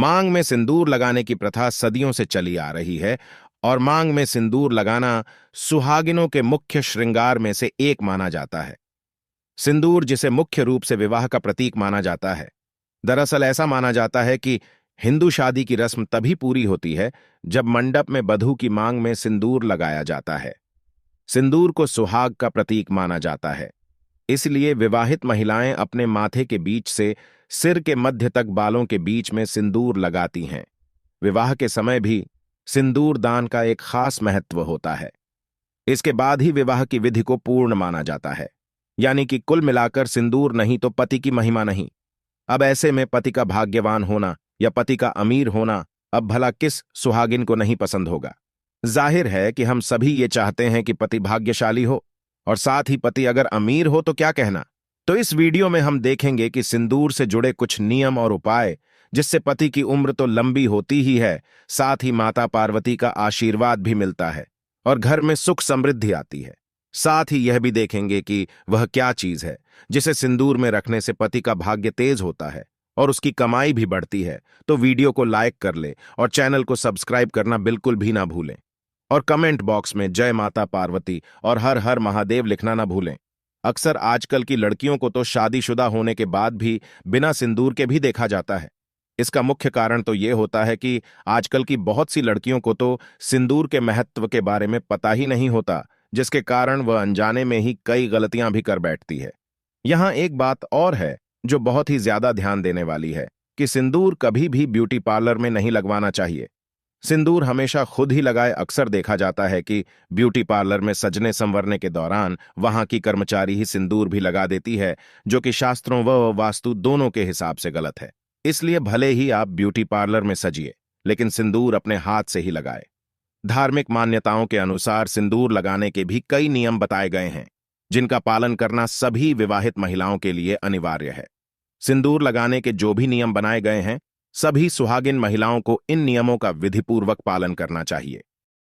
मांग में सिंदूर लगाने की प्रथा सदियों से चली आ रही है और मांग में सिंदूर लगाना सुहागिनों के मुख्य श्रृंगार में से एक माना जाता है। सिंदूर, जिसे मुख्य रूप से विवाह का प्रतीक माना जाता है, दरअसल ऐसा माना जाता है कि हिंदू शादी की रस्म तभी पूरी होती है जब मंडप में वधू की मांग में सिंदूर लगाया जाता है। सिंदूर को सुहाग का प्रतीक माना जाता है, इसलिए विवाहित महिलाएं अपने माथे के बीच से सिर के मध्य तक बालों के बीच में सिंदूर लगाती हैं। विवाह के समय भी सिंदूर दान का एक खास महत्व होता है। इसके बाद ही विवाह की विधि को पूर्ण माना जाता है, यानी कि कुल मिलाकर सिंदूर नहीं तो पति की महिमा नहीं। अब ऐसे में पति का भाग्यवान होना या पति का अमीर होना अब भला किस सुहागिन को नहीं पसंद होगा। जाहिर है कि हम सभी ये चाहते हैं कि पति भाग्यशाली हो, और साथ ही पति अगर अमीर हो तो क्या कहना। तो इस वीडियो में हम देखेंगे कि सिंदूर से जुड़े कुछ नियम और उपाय, जिससे पति की उम्र तो लंबी होती ही है, साथ ही माता पार्वती का आशीर्वाद भी मिलता है और घर में सुख समृद्धि आती है। साथ ही यह भी देखेंगे कि वह क्या चीज है जिसे सिंदूर में रखने से पति का भाग्य तेज होता है और उसकी कमाई भी बढ़ती है। तो वीडियो को लाइक कर ले और चैनल को सब्सक्राइब करना बिल्कुल भी ना भूलें, और कमेंट बॉक्स में जय माता पार्वती और हर हर महादेव लिखना ना भूलें। अक्सर आजकल की लड़कियों को तो शादीशुदा होने के बाद भी बिना सिंदूर के भी देखा जाता है। इसका मुख्य कारण तो ये होता है कि आजकल की बहुत सी लड़कियों को तो सिंदूर के महत्व के बारे में पता ही नहीं होता, जिसके कारण वह अनजाने में ही कई गलतियां भी कर बैठती है। यहां एक बात और है जो बहुत ही ज्यादा ध्यान देने वाली है कि सिंदूर कभी भी ब्यूटी पार्लर में नहीं लगवाना चाहिए। सिंदूर हमेशा खुद ही लगाए। अक्सर देखा जाता है कि ब्यूटी पार्लर में सजने संवरने के दौरान वहां की कर्मचारी ही सिंदूर भी लगा देती है, जो कि शास्त्रों व वास्तु दोनों के हिसाब से गलत है। इसलिए भले ही आप ब्यूटी पार्लर में सजिए, लेकिन सिंदूर अपने हाथ से ही लगाए। धार्मिक मान्यताओं के अनुसार सिंदूर लगाने के भी कई नियम बताए गए हैं, जिनका पालन करना सभी विवाहित महिलाओं के लिए अनिवार्य है। सिंदूर लगाने के जो भी नियम बनाए गए हैं, सभी सुहागिन महिलाओं को इन नियमों का विधिपूर्वक पालन करना चाहिए।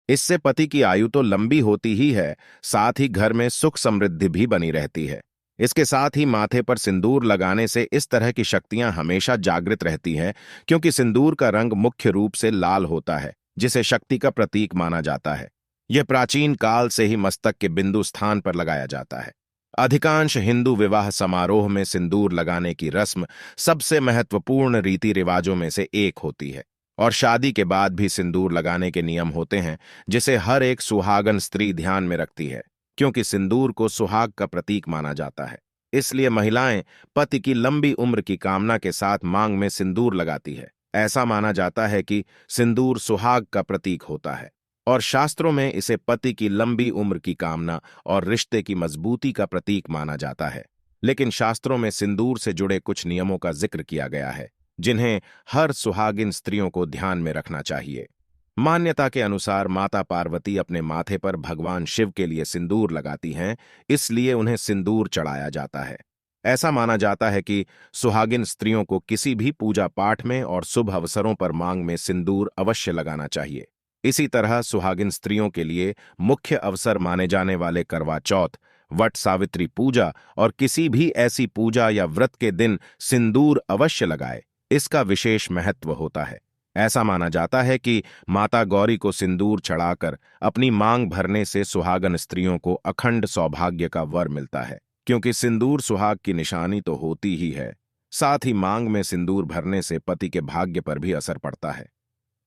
इससे पति की आयु तो लंबी होती ही है, साथ ही घर में सुख समृद्धि भी बनी रहती है। इसके साथ ही माथे पर सिंदूर लगाने से इस तरह की शक्तियां हमेशा जागृत रहती हैं, क्योंकि सिंदूर का रंग मुख्य रूप से लाल होता है, जिसे शक्ति का प्रतीक माना जाता है। यह प्राचीन काल से ही मस्तक के बिंदु स्थान पर लगाया जाता है। अधिकांश हिंदू विवाह समारोह में सिंदूर लगाने की रस्म सबसे महत्वपूर्ण रीति रिवाजों में से एक होती है, और शादी के बाद भी सिंदूर लगाने के नियम होते हैं, जिसे हर एक सुहागन स्त्री ध्यान में रखती है। क्योंकि सिंदूर को सुहाग का प्रतीक माना जाता है, इसलिए महिलाएं पति की लंबी उम्र की कामना के साथ मांग में सिंदूर लगाती है। ऐसा माना जाता है कि सिंदूर सुहाग का प्रतीक होता है, और शास्त्रों में इसे पति की लंबी उम्र की कामना और रिश्ते की मजबूती का प्रतीक माना जाता है। लेकिन शास्त्रों में सिंदूर से जुड़े कुछ नियमों का जिक्र किया गया है, जिन्हें हर सुहागिन स्त्रियों को ध्यान में रखना चाहिए। मान्यता के अनुसार माता पार्वती अपने माथे पर भगवान शिव के लिए सिंदूर लगाती हैं, इसलिए उन्हें सिंदूर चढ़ाया जाता है। ऐसा माना जाता है कि सुहागिन स्त्रियों को किसी भी पूजा पाठ में और शुभ अवसरों पर मांग में सिंदूर अवश्य लगाना चाहिए। इसी तरह सुहागिन स्त्रियों के लिए मुख्य अवसर माने जाने वाले करवा चौथ, वट सावित्री पूजा और किसी भी ऐसी पूजा या व्रत के दिन सिंदूर अवश्य लगाए। इसका विशेष महत्व होता है। ऐसा माना जाता है कि माता गौरी को सिंदूर चढ़ाकर अपनी मांग भरने से सुहागन स्त्रियों को अखंड सौभाग्य का वर मिलता है, क्योंकि सिंदूर सुहाग की निशानी तो होती ही है, साथ ही मांग में सिंदूर भरने से पति के भाग्य पर भी असर पड़ता है।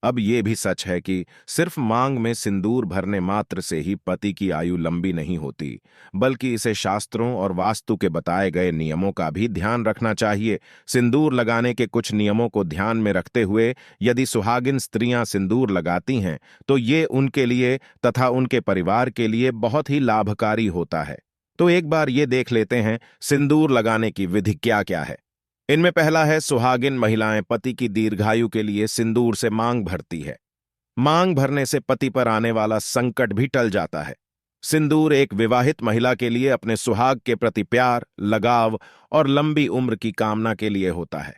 अब ये भी सच है कि सिर्फ मांग में सिंदूर भरने मात्र से ही पति की आयु लंबी नहीं होती, बल्कि इसे शास्त्रों और वास्तु के बताए गए नियमों का भी ध्यान रखना चाहिए। सिंदूर लगाने के कुछ नियमों को ध्यान में रखते हुए यदि सुहागिन स्त्रियां सिंदूर लगाती हैं, तो ये उनके लिए तथा उनके परिवार के लिए बहुत ही लाभकारी होता है। तो एक बार ये देख लेते हैं सिंदूर लगाने की विधि क्या क्या है। इनमें पहला है, सुहागिन महिलाएं पति की दीर्घायु के लिए सिंदूर से मांग भरती है। मांग भरने से पति पर आने वाला संकट भी टल जाता है। सिंदूर एक विवाहित महिला के लिए अपने सुहाग के प्रति प्यार, लगाव और लंबी उम्र की कामना के लिए होता है।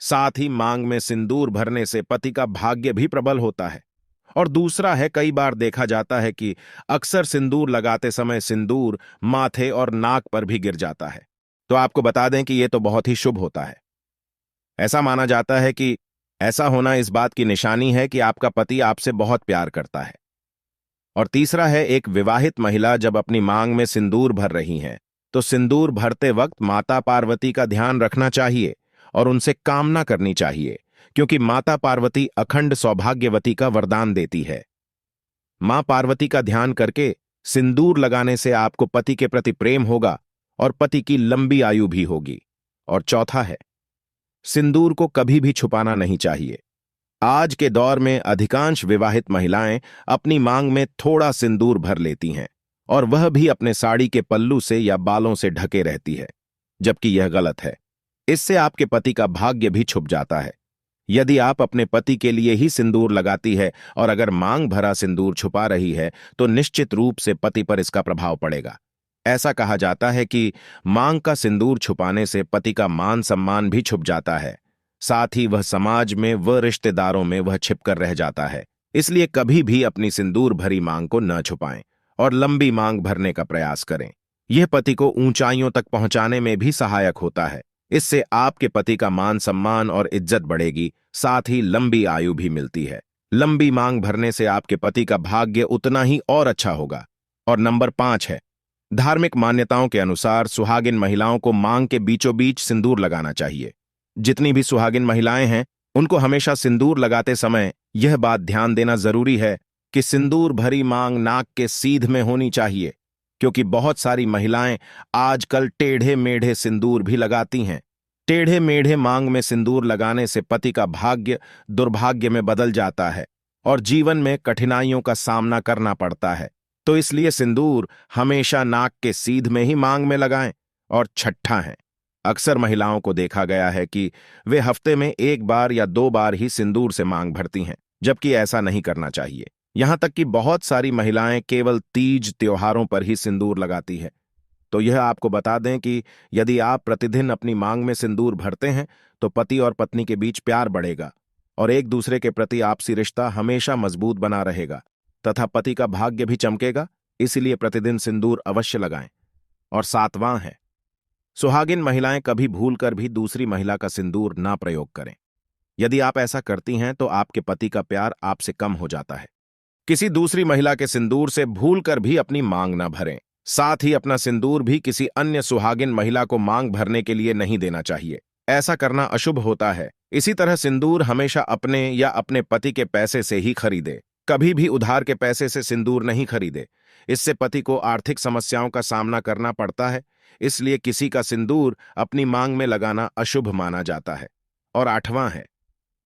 साथ ही मांग में सिंदूर भरने से पति का भाग्य भी प्रबल होता है। और दूसरा है, कई बार देखा जाता है कि अक्सर सिंदूर लगाते समय सिंदूर माथे और नाक पर भी गिर जाता है। तो आपको बता दें कि यह तो बहुत ही शुभ होता है। ऐसा माना जाता है कि ऐसा होना इस बात की निशानी है कि आपका पति आपसे बहुत प्यार करता है। और तीसरा है, एक विवाहित महिला जब अपनी मांग में सिंदूर भर रही हैं, तो सिंदूर भरते वक्त माता पार्वती का ध्यान रखना चाहिए और उनसे कामना करनी चाहिए, क्योंकि माता पार्वती अखंड सौभाग्यवती का वरदान देती है। मां पार्वती का ध्यान करके सिंदूर लगाने से आपको पति के प्रति प्रेम होगा और पति की लंबी आयु भी होगी। और चौथा है, सिंदूर को कभी भी छुपाना नहीं चाहिए। आज के दौर में अधिकांश विवाहित महिलाएं अपनी मांग में थोड़ा सिंदूर भर लेती हैं, और वह भी अपने साड़ी के पल्लू से या बालों से ढके रहती है, जबकि यह गलत है। इससे आपके पति का भाग्य भी छुप जाता है। यदि आप अपने पति के लिए ही सिंदूर लगाती है और अगर मांग भरा सिंदूर छुपा रही है, तो निश्चित रूप से पति पर इसका प्रभाव पड़ेगा। ऐसा कहा जाता है कि मांग का सिंदूर छुपाने से पति का मान सम्मान भी छुप जाता है, साथ ही वह समाज में व रिश्तेदारों में वह छिपकर रह जाता है। इसलिए कभी भी अपनी सिंदूर भरी मांग को न छुपाएं और लंबी मांग भरने का प्रयास करें। यह पति को ऊंचाइयों तक पहुंचाने में भी सहायक होता है। इससे आपके पति का मान सम्मान और इज्जत बढ़ेगी, साथ ही लंबी आयु भी मिलती है। लंबी मांग भरने से आपके पति का भाग्य उतना ही और अच्छा होगा। और नंबर 5 है, धार्मिक मान्यताओं के अनुसार सुहागिन महिलाओं को मांग के बीचों बीच सिंदूर लगाना चाहिए। जितनी भी सुहागिन महिलाएं हैं, उनको हमेशा सिंदूर लगाते समय यह बात ध्यान देना जरूरी है कि सिंदूर भरी मांग नाक के सीध में होनी चाहिए, क्योंकि बहुत सारी महिलाएं आजकल टेढ़े मेढ़े सिंदूर भी लगाती हैं। टेढ़े मेढ़े मांग में सिंदूर लगाने से पति का भाग्य दुर्भाग्य में बदल जाता है और जीवन में कठिनाइयों का सामना करना पड़ता है। तो इसलिए सिंदूर हमेशा नाक के सीध में ही मांग में लगाएं। और छठा है, अक्सर महिलाओं को देखा गया है कि वे हफ्ते में 1 बार या 2 बार ही सिंदूर से मांग भरती हैं, जबकि ऐसा नहीं करना चाहिए। यहां तक कि बहुत सारी महिलाएं केवल तीज त्योहारों पर ही सिंदूर लगाती है। तो यह आपको बता दें कि यदि आप प्रतिदिन अपनी मांग में सिंदूर भरते हैं, तो पति और पत्नी के बीच प्यार बढ़ेगा और एक दूसरे के प्रति आपसी रिश्ता हमेशा मजबूत बना रहेगा तथा पति का भाग्य भी चमकेगा। इसलिए प्रतिदिन सिंदूर अवश्य लगाएं। और 7वां है, सुहागिन महिलाएं कभी भूलकर भी दूसरी महिला का सिंदूर ना प्रयोग करें। यदि आप ऐसा करती हैं, तो आपके पति का प्यार आपसे कम हो जाता है। किसी दूसरी महिला के सिंदूर से भूलकर भी अपनी मांग ना भरें। साथ ही अपना सिंदूर भी किसी अन्य सुहागिन महिला को मांग भरने के लिए नहीं देना चाहिए। ऐसा करना अशुभ होता है। इसी तरह सिंदूर हमेशा अपने या अपने पति के पैसे से ही खरीदे। कभी भी उधार के पैसे से सिंदूर नहीं खरीदे। इससे पति को आर्थिक समस्याओं का सामना करना पड़ता है। इसलिए किसी का सिंदूर अपनी मांग में लगाना अशुभ माना जाता है। और 8वां है,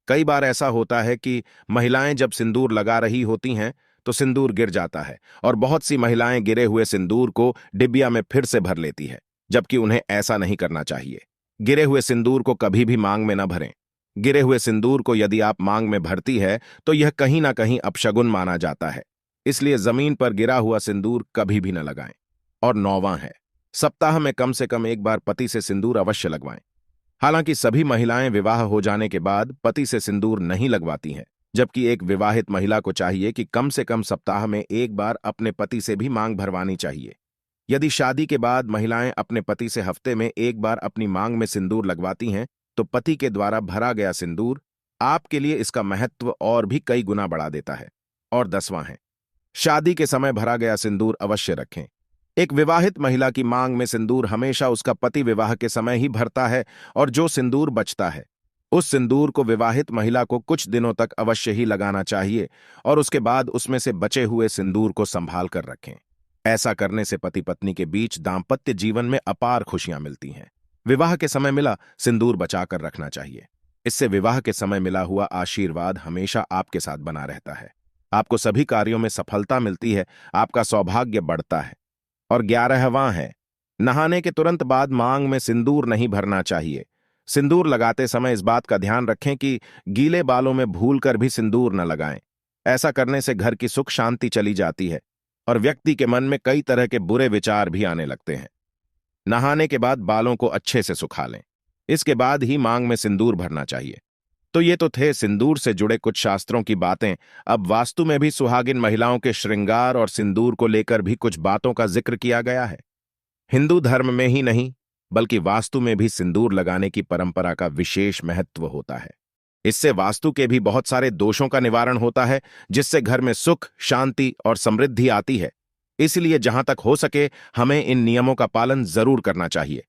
कई बार ऐसा होता है कि महिलाएं जब सिंदूर लगा रही होती हैं, तो सिंदूर गिर जाता है और बहुत सी महिलाएं गिरे हुए सिंदूर को डिबिया में फिर से भर लेती है, जबकि उन्हें ऐसा नहीं करना चाहिए। गिरे हुए सिंदूर को कभी भी मांग में न भरें। गिरे हुए सिंदूर को यदि आप मांग में भरती है, तो यह कहीं ना कहीं अपशगुन माना जाता है। इसलिए जमीन पर गिरा हुआ सिंदूर कभी भी न लगाएं। और 9वां है, सप्ताह में कम से कम 1 बार पति से सिंदूर अवश्य लगवाएं। हालांकि सभी महिलाएं विवाह हो जाने के बाद पति से सिंदूर नहीं लगवाती हैं, जबकि एक विवाहित महिला को चाहिए कि कम से कम सप्ताह में 1 बार अपने पति से भी मांग भरवानी चाहिए। यदि शादी के बाद महिलाएं अपने पति से हफ्ते में 1 बार अपनी मांग में सिंदूर लगवाती हैं, तो पति के द्वारा भरा गया सिंदूर आपके लिए इसका महत्व और भी कई गुना बढ़ा देता है। और 10वां है, शादी के समय भरा गया सिंदूर अवश्य रखें। एक विवाहित महिला की मांग में सिंदूर हमेशा उसका पति विवाह के समय ही भरता है, और जो सिंदूर बचता है, उस सिंदूर को विवाहित महिला को कुछ दिनों तक अवश्य ही लगाना चाहिए और उसके बाद उसमें से बचे हुए सिंदूर को संभाल कर रखें। ऐसा करने से पति पत्नी के बीच दाम्पत्य जीवन में अपार खुशियां मिलती हैं। विवाह के समय मिला सिंदूर बचाकर रखना चाहिए। इससे विवाह के समय मिला हुआ आशीर्वाद हमेशा आपके साथ बना रहता है। आपको सभी कार्यों में सफलता मिलती है, आपका सौभाग्य बढ़ता है। और 11वां है, नहाने के तुरंत बाद मांग में सिंदूर नहीं भरना चाहिए। सिंदूर लगाते समय इस बात का ध्यान रखें कि गीले बालों में भूलकर भी सिंदूर न लगाएं। ऐसा करने से घर की सुख शांति चली जाती है और व्यक्ति के मन में कई तरह के बुरे विचार भी आने लगते हैं। नहाने के बाद बालों को अच्छे से सुखा लें। इसके बाद ही मांग में सिंदूर भरना चाहिए। तो ये तो थे सिंदूर से जुड़े कुछ शास्त्रों की बातें। अब वास्तु में भी सुहागिन महिलाओं के श्रृंगार और सिंदूर को लेकर भी कुछ बातों का जिक्र किया गया है। हिंदू धर्म में ही नहीं, बल्कि वास्तु में भी सिंदूर लगाने की परंपरा का विशेष महत्व होता है। इससे वास्तु के भी बहुत सारे दोषों का निवारण होता है, जिससे घर में सुख, शांति और समृद्धि आती है। इसलिए जहां तक हो सके हमें इन नियमों का पालन जरूर करना चाहिए।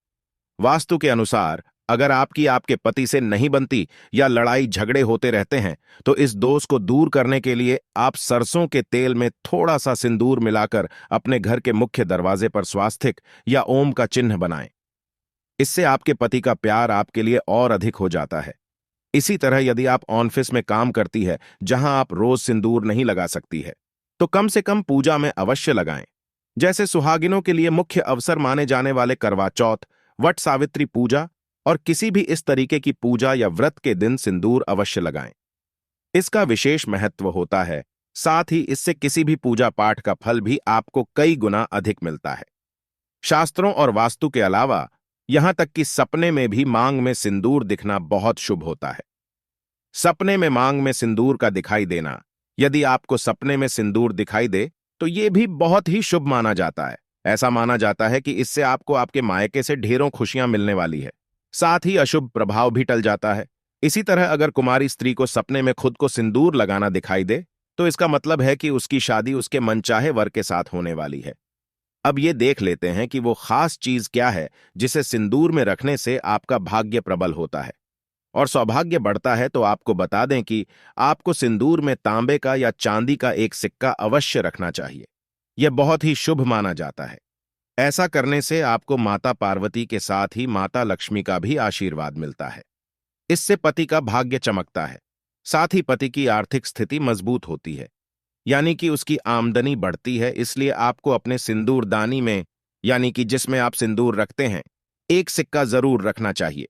वास्तु के अनुसार अगर आपकी आपके पति से नहीं बनती या लड़ाई झगड़े होते रहते हैं, तो इस दोष को दूर करने के लिए आप सरसों के तेल में थोड़ा सा सिंदूर मिलाकर अपने घर के मुख्य दरवाजे पर स्वास्तिक या ओम का चिन्ह बनाएं। इससे आपके पति का प्यार आपके लिए और अधिक हो जाता है। इसी तरह यदि आप ऑफिस में काम करती है जहां आप रोज सिंदूर नहीं लगा सकती है, तो कम से कम पूजा में अवश्य लगाएं। जैसे सुहागिनों के लिए मुख्य अवसर माने जाने वाले करवा चौथ, वट सावित्री पूजा और किसी भी इस तरीके की पूजा या व्रत के दिन सिंदूर अवश्य लगाएं। इसका विशेष महत्व होता है, साथ ही इससे किसी भी पूजा पाठ का फल भी आपको कई गुना अधिक मिलता है। शास्त्रों और वास्तु के अलावा यहां तक कि सपने में भी मांग में सिंदूर दिखना बहुत शुभ होता है। सपने में मांग में सिंदूर का दिखाई देना, यदि आपको सपने में सिंदूर दिखाई दे तो यह भी बहुत ही शुभ माना जाता है। ऐसा माना जाता है कि इससे आपको आपके मायके से ढेरों खुशियां मिलने वाली है, साथ ही अशुभ प्रभाव भी टल जाता है। इसी तरह अगर कुमारी स्त्री को सपने में खुद को सिंदूर लगाना दिखाई दे, तो इसका मतलब है कि उसकी शादी उसके मनचाहे वर के साथ होने वाली है। अब ये देख लेते हैं कि वो खास चीज क्या है जिसे सिंदूर में रखने से आपका भाग्य प्रबल होता है और सौभाग्य बढ़ता है। तो आपको बता दें कि आपको सिंदूर में तांबे का या चांदी का एक सिक्का अवश्य रखना चाहिए। यह बहुत ही शुभ माना जाता है। ऐसा करने से आपको माता पार्वती के साथ ही माता लक्ष्मी का भी आशीर्वाद मिलता है। इससे पति का भाग्य चमकता है, साथ ही पति की आर्थिक स्थिति मजबूत होती है, यानी कि उसकी आमदनी बढ़ती है। इसलिए आपको अपने सिंदूरदानी में, यानी कि जिसमें आप सिंदूर रखते हैं, एक सिक्का जरूर रखना चाहिए।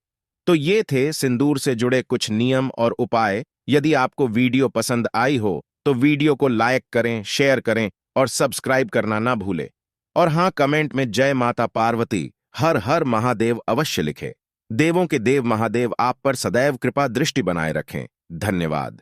तो ये थे सिंदूर से जुड़े कुछ नियम और उपाय। यदि आपको वीडियो पसंद आई हो तो वीडियो को लाइक करें, शेयर करें और सब्सक्राइब करना ना भूलें। और हाँ, कमेंट में जय माता पार्वती, हर हर महादेव अवश्य लिखें। देवों के देव महादेव आप पर सदैव कृपा दृष्टि बनाए रखें। धन्यवाद।